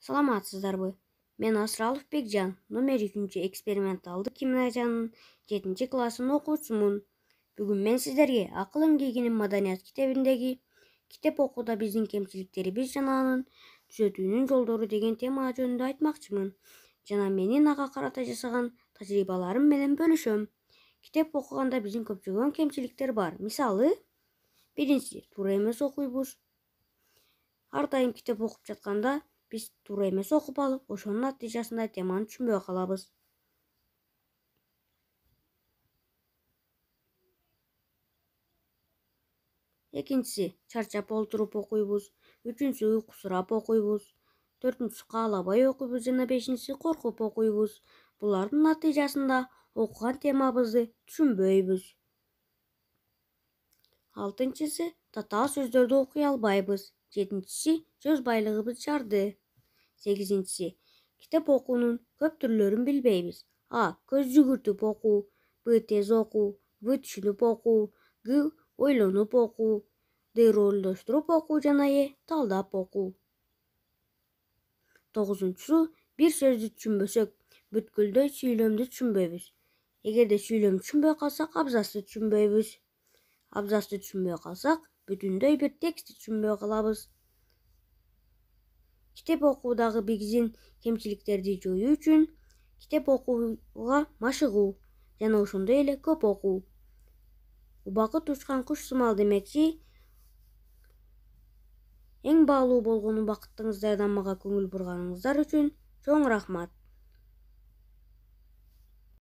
Саламатсыздарбы? Мен Асралов Бекжан, номер 2 эксперименталды гимназиянын 7 классын окуучумун. Бүгүн мен сиздерге Акыл эмгегинин маданият китебиндеги китеп окууда биздин кемчиликтерибиз жана анын түзөтүүнүн жолдору деген тема жөнүндө айтмакчымын. Жана менин ага карата жасаган тажрыйбаларым менен бөлүшөм. Китеп окуганда биздин көптөгөн кемчиликтер бар. Мисалы, биринчи, туура эмес окуйбуз. Ар дайым китеп окуп жатканда биз туура эмес окуп алып, ошонун натыйжасында теманы түшүнбөй калабыз. Экинчиси, чарчап олтуруп окуйбуз. Үчүнчүсү, уйкусурап окуйбуз. Төртүнчүсү, каалабай окуйбуз жана бешинчиси, коркуп окуйбуз. Булардын натыйжасында окуган темабызды түшүнбөйбүз. Алтынчысы, татаал сөздөрдү окуй албайбыз. Жетинчиси, сөз байлыгыбыз жарды. Сегизинчиси, китеп окуунун көп түрлөрүн билбейбиз. А. Көз жүгүртүп окуу. Б. Тез окуу. В. Түшүнүп окуу. Г. Ойлонуп окуу. Д. Ролдоштуруп окуу жана Е. Талдап окуу. Тогузунчусу, бир сөздү түшүнбөсөк, бүткүлдөй сүйлөмдү түшүнбөйбүз. Эгерде сүйлөмдү түшүнбөй калсак, абзацты түшүнбөйбүз. Абзацты түшүнбөй калсак, бүтүндөй бир текстти түшүнбөй калабыз. Китеп окуудагы биздин кемчиликтерди жоюу үчүн китеп окууга машыгуу жана ошондой эле көп окуу. Убакыт учкан куш сымал демекчи, эң баалуу болгон убакытыңыздардан мага көңүл бурганыңыздар үчүн чоң рахмат.